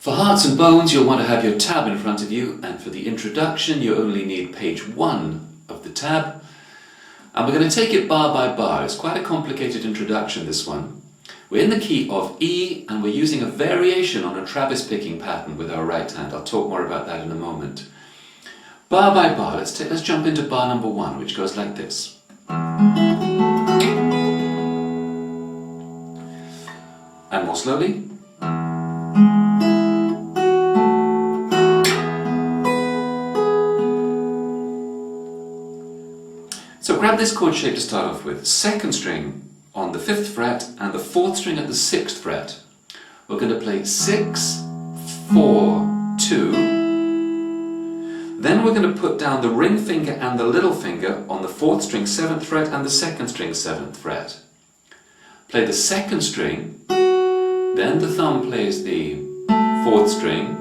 For hearts and bones, you'll want to have your tab in front of you, and for the introduction, you only need page 1 of the tab. And we're going to take it bar by bar. It's quite a complicated introduction, this one. We're in the key of E, and we're using a variation on a Travis picking pattern with our right hand. I'll talk more about that in a moment. Bar by bar, let's jump into bar number 1, which goes like this. And more slowly. So grab this chord shape to start off with. 2nd string on the 5th fret and the 4th string at the 6th fret. We're going to play 6, 4, 2. Then we're going to put down the ring finger and the little finger on the 4th string 7th fret and the 2nd string 7th fret. Play the 2nd string, then the thumb plays the 4th string,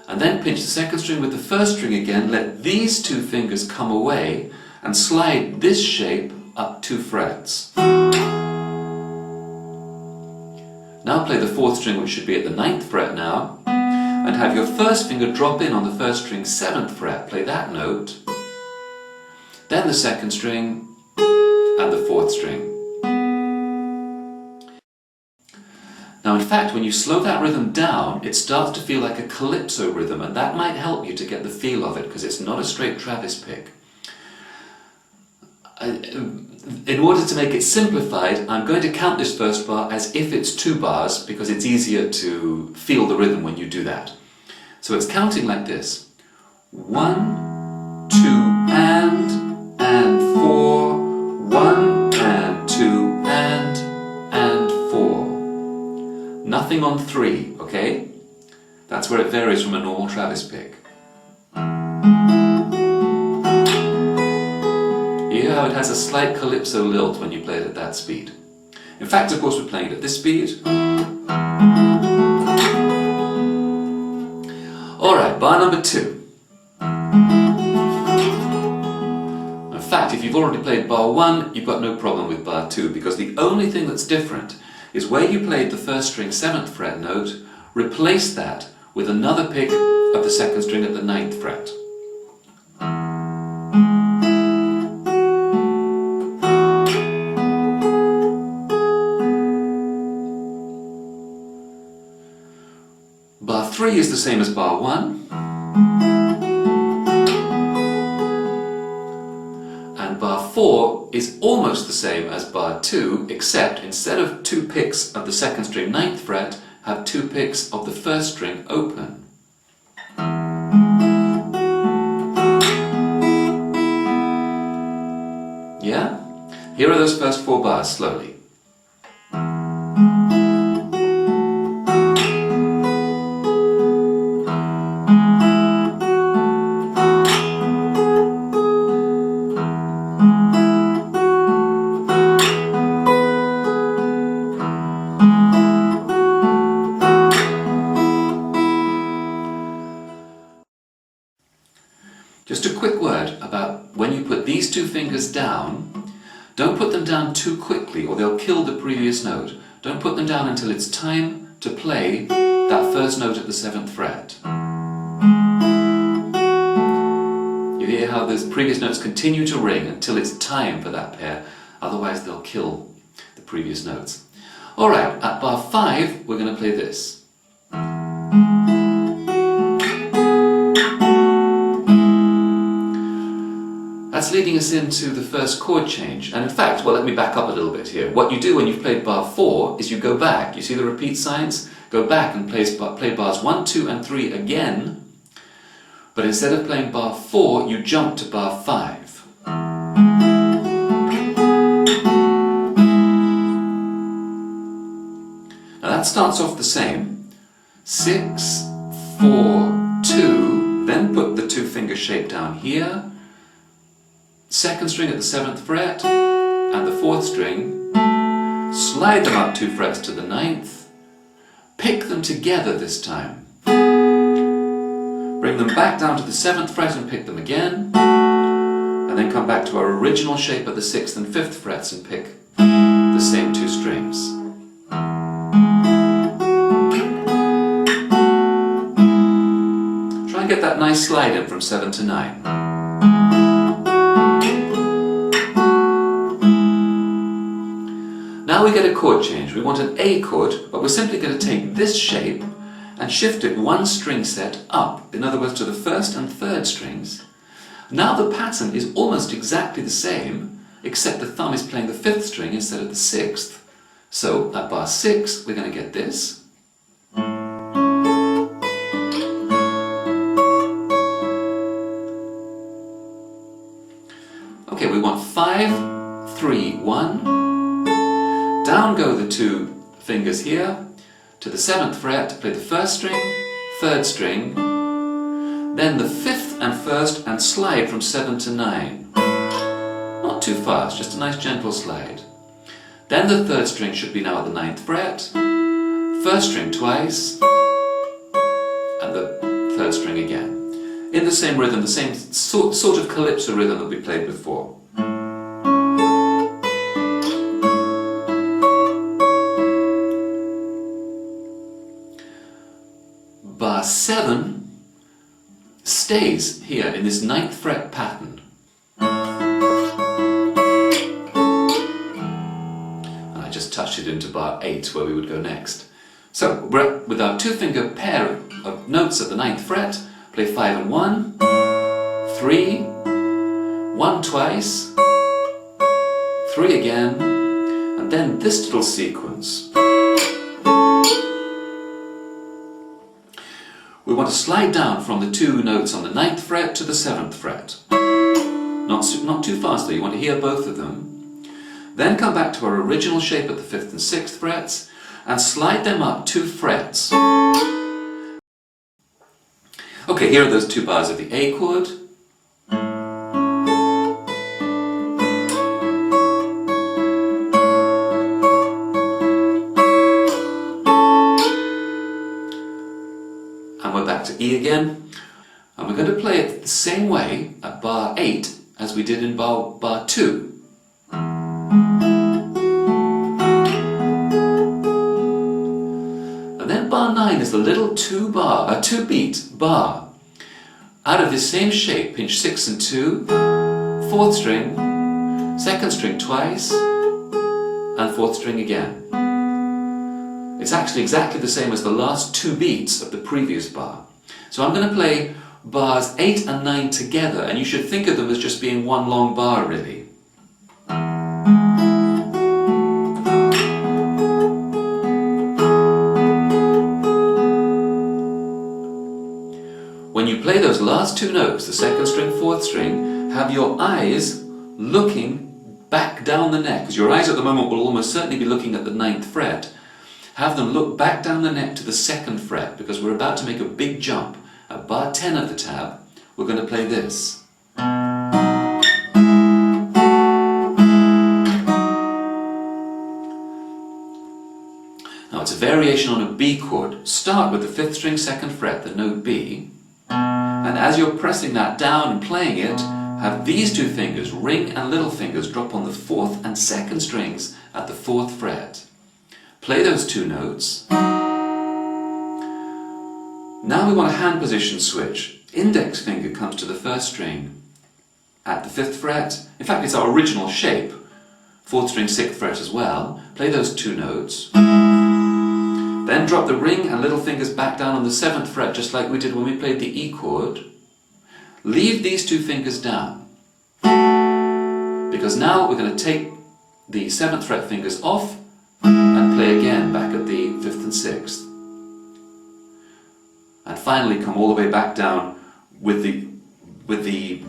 and then pinch the 2nd string with the 1st string again, let these 2 fingers come away and slide this shape up 2 frets. Now play the 4th string, which should be at the 9th fret now, and have your 1st finger drop in on the 1st string 7th fret, play that note, then the 2nd string and the 4th string. Now in fact, when you slow that rhythm down, it starts to feel like a calypso rhythm, and that might help you to get the feel of it, because it's not a straight Travis pick. In order to make it simplified, I'm going to count this first bar as if it's 2 bars, because it's easier to feel the rhythm when you do that. So it's counting like this. 1, 2, and 4, 1, and 2, and 4. Nothing on 3, okay? That's where it varies from a normal Travis pick. You hear how it has a slight calypso lilt when you play it at that speed. In fact, of course, we're playing it at this speed. Alright, bar number 2. In fact, if you've already played bar 1, you've got no problem with bar 2, because the only thing that's different is where you played the 1st string 7th fret note, replace that with another pick of the 2nd string at the 9th fret. Bar 3 is the same as bar 1. And bar 4 is almost the same as bar 2, except instead of 2 picks of the 2nd string 9th fret, have 2 picks of the 1st string open. Yeah? Here are those first 4 bars slowly. Just a quick word about when you put these 2 fingers down, don't put them down too quickly or they'll kill the previous note. Don't put them down until it's time to play that 1st note at the 7th fret. You hear how those previous notes continue to ring until it's time for that pair, otherwise they'll kill the previous notes. Alright, at bar 5 we're going to play this. That's leading us into the first chord change. And in fact, well, let me back up a little bit here. What you do when you've played bar 4 is you go back. You see the repeat signs? Go back and play bars 1, 2 and 3 again. But instead of playing bar 4, you jump to bar 5. Now that starts off the same. 6, 4, 2, then put the 2 finger shape down here. 2nd string at the 7th fret and the 4th string, slide them up 2 frets to the 9th, pick them together this time, bring them back down to the 7th fret and pick them again, and then come back to our original shape at the 6th and 5th frets and pick the same 2 strings. get that nice slide in from 7 to 9. Now we get a chord change. We want an A chord, but we're simply going to take this shape and shift it one string set up, in other words to the first and third strings. Now the pattern is almost exactly the same, except the thumb is playing the 5th string instead of the 6th. So at bar 6 we're going to get this. Okay, we want 5, 3, 1. Down go the 2 fingers here to the 7th fret to play the 1st string, 3rd string, then the 5th and 1st and slide from 7 to 9. Not too fast, just a nice gentle slide. Then the 3rd string should be now at the 9th fret, 1st string twice, and the 3rd string again. In the same rhythm, the same sort of calypso rhythm that we played before. Bar 7 stays here in this 9th fret pattern. And I just touched it into bar 8 where we would go next. So we're with our 2-finger pair of notes at the 9th fret, play 5 and 1, 3, 1 twice, 3 again, and then this little sequence. We want to slide down from the 2 notes on the 9th fret to the 7th fret. Not too fast though, you want to hear both of them. Then come back to our original shape at the 5th and 6th frets and slide them up 2 frets. Okay, here are those 2 bars of the A chord. And we're back to E again, and we're going to play it the same way at bar 8 as we did in bar 2. And then bar 9 is the little 2-beat bar. Out of this same shape, pinch 6 and 2, 4th string, 2nd string twice, and 4th string again. It's actually exactly the same as the last 2 beats of the previous bar. So I'm going to play bars 8 and 9 together, and you should think of them as just being one long bar, really. When you play those last 2 notes, the 2nd string, 4th string, have your eyes looking back down the neck, because your eyes at the moment will almost certainly be looking at the 9th fret. Have them look back down the neck to the 2nd fret, because we're about to make a big jump. At bar 10 of the tab, we're going to play this. Now it's a variation on a B chord. Start with the 5th string, 2nd fret, the note B, and as you're pressing that down and playing it, have these 2 fingers, ring and little fingers, drop on the 4th and 2nd strings at the 4th fret. Play those 2 notes. Now we want a hand position switch. Index finger comes to the 1st string at the 5th fret. In fact, it's our original shape. 4th string, 6th fret as well. Play those 2 notes. Then drop the ring and little fingers back down on the 7th fret, just like we did when we played the E chord. Leave these 2 fingers down, because now we're going to take the 7th fret fingers off and play again back at the 5th and 6th. And finally come all the way back down with the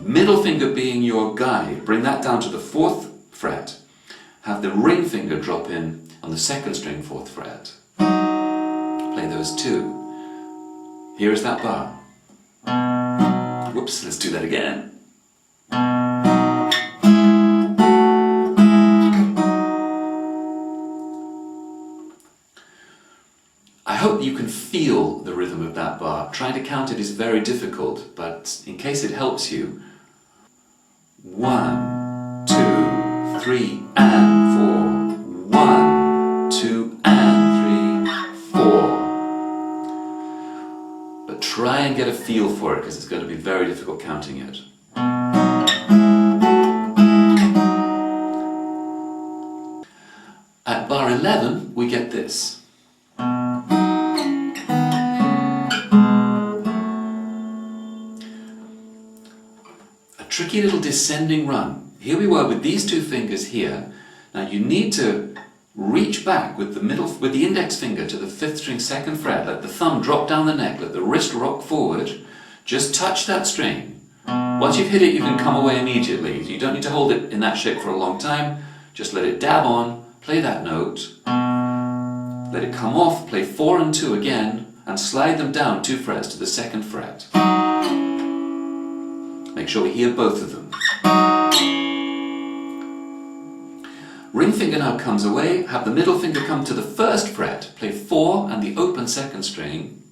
middle finger being your guide. Bring that down to the 4th fret. Have the ring finger drop in on the 2nd string, 4th fret. Play those 2. Here is that bar. Whoops, let's do that again. I hope you can feel the rhythm of that bar. Trying to count it is very difficult, but in case it helps you, 1, 2, 3 and 4. 1, 2 and 3, 4. But try and and get a feel for it, because it's going to be very difficult counting it. At bar 11, we get this. A tricky little descending run. Here we were with these two fingers here. Now you need to reach back with the index finger to the 5th string 2nd fret, let the thumb drop down the neck, let the wrist rock forward, just touch that string. Once you've hit it, you can come away immediately. You don't need to hold it in that shape for a long time, just let it dab on, play that note, let it come off, play 4 and 2 again, and slide them down 2 frets to the 2nd fret. Make sure we hear both of them. Ring finger now comes away, have the middle finger come to the 1st fret, play 4 and the open 2nd string.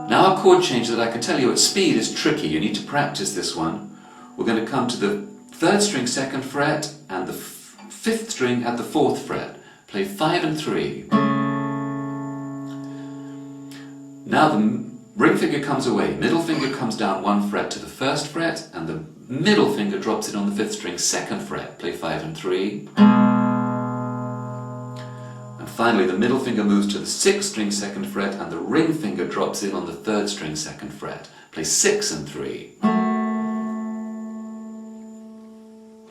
Now a chord change that I can tell you at speed is tricky, you need to practice this one. We're going to come to the 3rd string 2nd fret and the 5th string at the 4th fret, play 5 and 3. Now the ring finger comes away, middle finger comes down 1 fret to the 1st fret, and the middle finger drops it on the 5th string 2nd fret, play 5 and 3. And finally the middle finger moves to the 6th string 2nd fret, and the ring finger drops in on the 3rd string 2nd fret, play 6 and 3.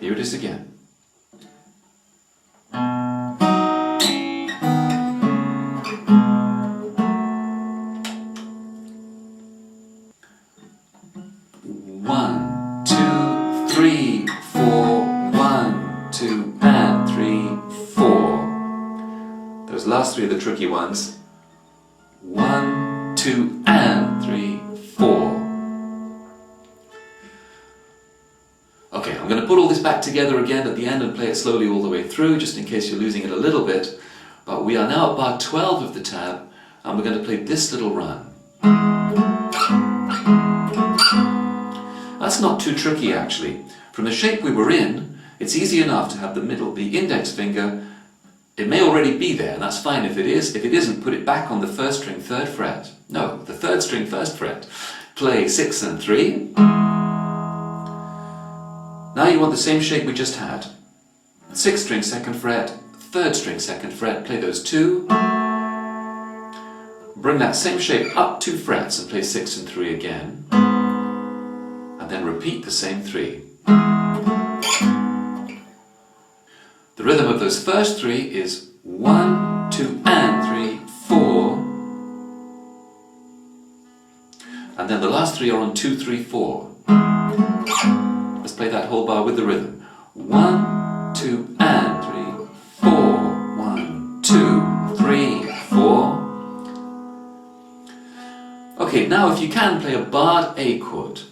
Here it is again. Those last 3 are the tricky ones. 1, 2, and 3, 4. Okay, I'm going to put all this back together again at the end and play it slowly all the way through, just in case you're losing it a little bit. But we are now at bar 12 of the tab, and we're going to play this little run. That's not too tricky actually. From the shape we were in, it's easy enough to have the index finger. It may already be there, and that's fine if it is. If it isn't, put it back on the 1st string 3rd fret. No, the 3rd string 1st fret. Play 6 and 3. Now you want the same shape we just had. 6th string 2nd fret, 3rd string 2nd fret, play those 2. Bring that same shape up 2 frets and play 6 and 3 again. And then repeat the same 3. The rhythm of those first 3 is 1, 2, and 3, 4. And then the last 3 are on 2, 3, 4. Let's play that whole bar with the rhythm. 1, 2, and 3, 4. 1, 2, 3, 4. Okay, now if you can, play a barred A chord.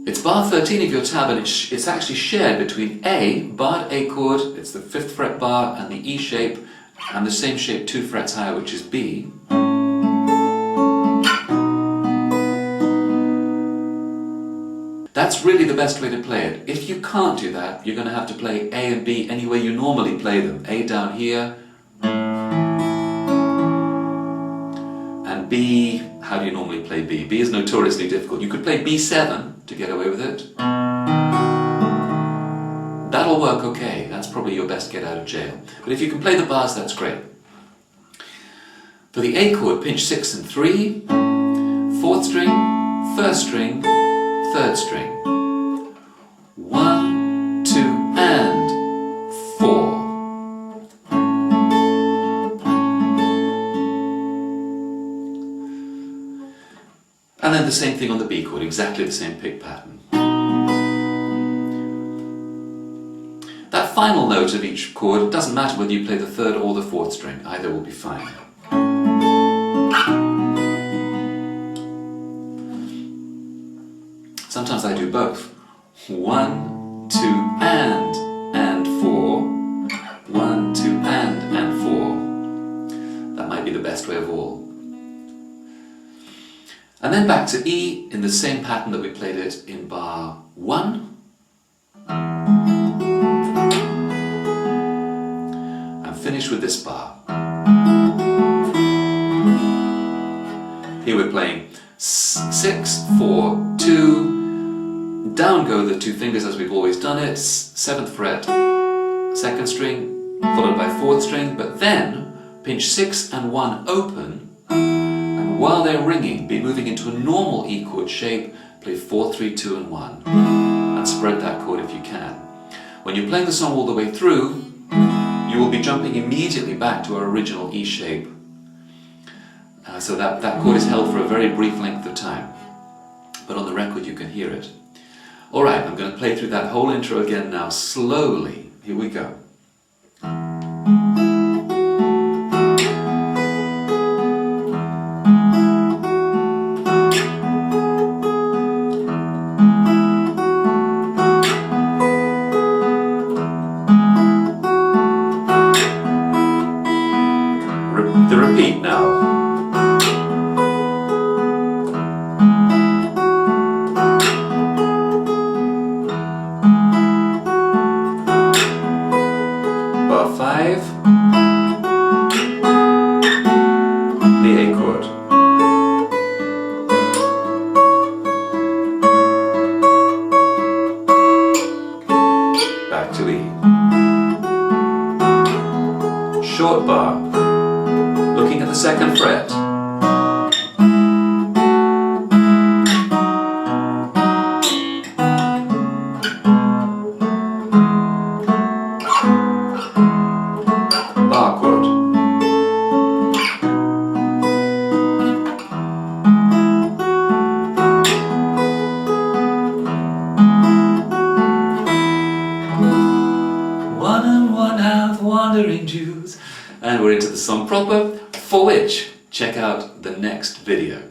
It's bar 13 of your tab, and it's actually shared between A, barred A chord, it's the 5th fret bar, and the E shape, and the same shape 2 frets higher, which is B. That's really the best way to play it. If you can't do that, you're going to have to play A and B any way you normally play them. A down here, and B, how do you normally play B? B is notoriously difficult. You could play B7 to get away with it. That'll work okay. That's probably your best get out of jail. But if you can play the bars, that's great. For the A chord, pinch 6 and 3, 4th string, 1st string, 3rd string. 1, 2, and 4. And then the same thing on the B chord, exactly the same pick pattern. That final note of each chord, it doesn't matter whether you play the 3rd or the 4th string, either will be fine. Sometimes I do both. 1, 2, and 4. 1, 2, and 4. That might be the best way of all. And then back to E in the same pattern that we played it in bar 1. And finish finished with this bar. Here we're playing 6, 4, 2, down go the 2 fingers as we've always done it, 7th fret, 2nd string, followed by 4th string, but then pinch 6 and 1 open, and while they're ringing, be moving into a normal E chord shape, play 4, 3, 2 and 1, and spread that chord if you can. When you're playing the song all the way through, you will be jumping immediately back to our original E shape. So that chord is held for a very brief length of time, but on the record you can hear it. Alright, I'm going to play through that whole intro again now, slowly. Here we go. The repeat now. Bar 5, the A chord. Back to E. Short bar, looking at the 2nd fret. Bar chord. One and 1/2 wandering Jews. And we're into the song proper, for which check out the next video.